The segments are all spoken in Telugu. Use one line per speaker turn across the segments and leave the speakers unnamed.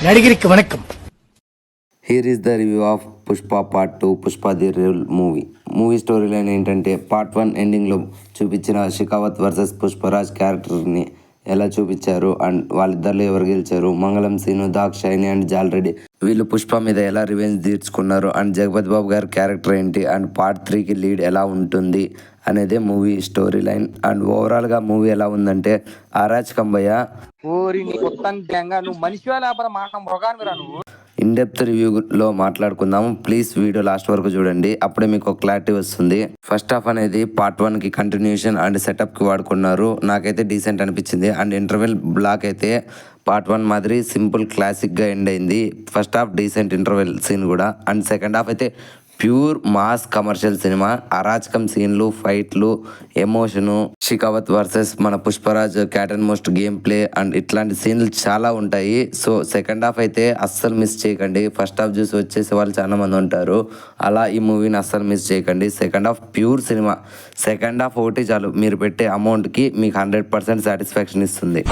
నడిగిరికి వణకం.
Here is the review of Pushpa part 2 Pushpa the real movie story line ఏంటంటే పార్ట్ 1 ఎండింగ్లో చూపించిన షికావత్ వర్సెస్ పుష్పరాజ్ క్యారెక్టర్ని ఎలా చూపించారు అండ్ వాళ్ళిద్దరిలో ఎవరు గెలిచారు, మంగళం సీను, దాక్షాయిని అండ్ జాల్రెడ్డి వీళ్ళు పుష్ప మీద ఎలా రివెంజ్ తీర్చుకున్నారు అండ్ జగపతి బాబు గారి క్యారెక్టర్ ఏంటి అండ్ పార్ట్ 3కి లీడ్ ఎలా ఉంటుంది అనేదే మూవీ స్టోరీ లైన్. అండ్ ఓవరాల్గా మూవీ ఎలా ఉందంటే అరాచకంబయ్య ఇన్ డెప్త్ రివ్యూలో మాట్లాడుకుందాము. ప్లీజ్ వీడియో లాస్ట్ వరకు చూడండి, అప్పుడే మీకు ఒక క్లారిటీ వస్తుంది. ఫస్ట్ హాఫ్ అనేది పార్ట్ 1కి కంటిన్యూషన్ అండ్ సెటప్కి వాడుకున్నారు. నాకైతే డీసెంట్ అనిపించింది. అండ్ ఇంటర్వెల్ బ్లాక్ అయితే పార్ట్ 1 మాదిరి సింపుల్ క్లాసిక్గా ఎండ్ అయింది. First half decent interval scene కూడా. అండ్ సెకండ్ హాఫ్ అయితే ప్యూర్ మాస్ కమర్షియల్ సినిమా, అరాచకం సీన్లు, ఫైట్లు, ఎమోషను, షికావత్ వర్సెస్ మన Pushpraj cat and mouse game play and ఇట్లాంటి సీన్లు చాలా ఉంటాయి. సో సెకండ్ హాఫ్ అయితే అస్సలు మిస్ చేయకండి. ఫస్ట్ హాఫ్ చూసి వచ్చేసే వాళ్ళు చాలా మంది ఉంటారు, అలా ఈ మూవీని అస్సలు మిస్ చేయకండి. Second half pure cinema. Second half ఒకటి చాలు, మీరు పెట్టే అమౌంట్కి మీకు 100% సాటిస్ఫాక్షన్ ఇస్తుంది.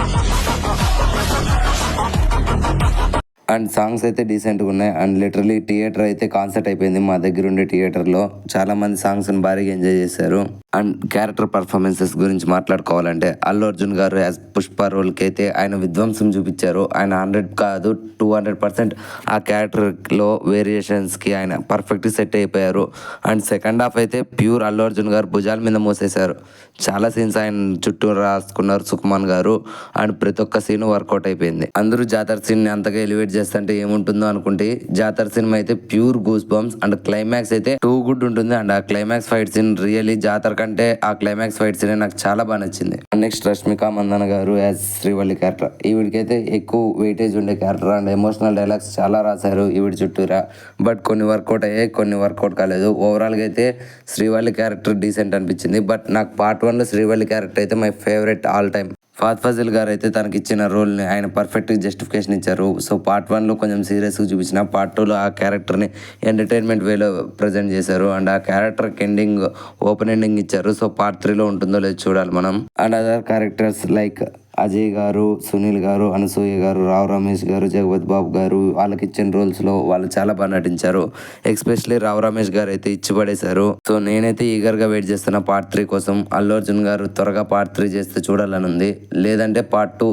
అండ్ సాంగ్స్ అయితే డీసెంట్గా ఉన్నాయి. అండ్ లిటరలీ థియేటర్ అయితే కాన్సర్ట్ అయిపోయింది మా దగ్గర ఉండే థియేటర్లో. చాలా మంది సాంగ్స్ని భారీగా ఎంజాయ్ చేశారు. అండ్ క్యారెక్టర్ పర్ఫార్మెన్సెస్ గురించి మాట్లాడుకోవాలంటే అల్లు అర్జున్ గారు యాజ్ పుష్ప రోల్కి అయితే ఆయన విధ్వంసం చూపించారు. ఆయన 100 కాదు 200% ఆ క్యారెక్టర్లో వేరియేషన్స్కి ఆయన పర్ఫెక్ట్ సెట్ అయిపోయారు. అండ్ సెకండ్ హాఫ్ అయితే ప్యూర్ అల్లు అర్జున్ గారు భుజాల మీద మోసేశారు. చాలా సీన్స్ ఆయన చుట్టూ రాసుకున్నారు సుకుమాన్ గారు. అండ్ ప్రతి ఒక్క సీన్ వర్కౌట్ అయిపోయింది. అందరూ జాతర సీన్ని అంతగా ఎలివేట్ చేస్తుంటే ఏముంటుందో అనుకుంటే జాతర సినిమా అయితే pure goose bumps. And climax అయితే టూ గుడ్ ఉంటుంది. అండ్ ఆ క్లైమాక్స్ ఫైట్ సీన్ రియల్లీ జాతర కంటే ఆ క్లైమాక్స్ ఫైట్ సీన్ నాకు చాలా బాగా నచ్చింది. నెక్స్ట్ రష్మిక మందన గారు యాజ్ శ్రీవల్లి క్యారెక్టర్. ఈవిడికైతే ఎక్కువ వెయిటేజ్ ఉండే క్యారెక్టర్ అండ్ ఎమోషనల్ డైలాగ్స్ చాలా రాశారు ఈవిడ చుట్టూరా. బట్ కొన్ని వర్కౌట్ అయ్యాయి, కొన్ని వర్కౌట్ కాలేదు. ఓవరాల్గా అయితే శ్రీవల్లి క్యారెక్టర్ డీసెంట్ అనిపించింది. బట్ నాకు పార్ట్ 1లో శ్రీవల్లి క్యారెక్టర్ అయితే my favourite all time. Fahadh Faasil గారు అయితే తనకి ఇచ్చిన రోల్ని ఆయన పర్ఫెక్ట్గా జస్టిఫికేషన్ ఇచ్చారు. సో పార్ట్ 1లో కొంచెం సీరియస్గా చూపించిన, పార్ట్ 2లో ఆ క్యారెక్టర్ని ఎంటర్టైన్మెంట్ వేలో ప్రజెంట్ చేశారు. అండ్ ఆ క్యారెక్టర్కి ఎండింగ్ ఓపెన్ ఎండింగ్ ఇచ్చారు. సో పార్ట్ 3లో ఉంటుందో లేదో చూడాలి మనం. And other characters like Ajay గారు, సునీల్ గారు, అనసూయ గారు, రావు రమేష్ గారు, జగపతి బాబు గారు వాళ్ళకి ఇచ్చిన రోల్స్లో వాళ్ళు చాలా బాగా నటించారు. ఎస్పెషల్లీ రావు రమేష్ గారు అయితే ఇచ్చి పడేశారు. సో నేనైతే ఈగర్గా వెయిట్ చేస్తున్న పార్ట్ 3 కోసం. అల్లు అర్జున్ గారు త్వరగా పార్ట్ 3 చేస్తే చూడాలని ఉంది. లేదంటే పార్ట్ 2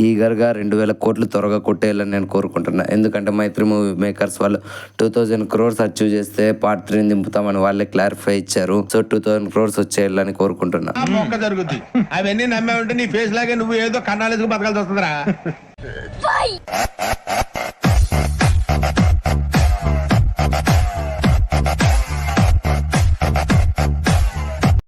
ఈగర్గా 2000 కోట్లు త్వరగా కొట్టేయాలని నేను కోరుకుంటున్నా. ఎందుకంటే మైత్రి మూవీ మేకర్స్ వాళ్ళు 2000 crores అచీవ్ చేస్తే పార్ట్ 3 దింపుతామని వాళ్ళే క్లారిఫై ఇచ్చారు. సో 2000 crores వచ్చేయాలని కోరుకుంటున్నా.
అవన్నీ నమ్మే ఉంటే నీ ఫేస్ లాగే నువ్వు ఏదో కన్నాలేసుకు బతకాల్సి వస్తుందిరా.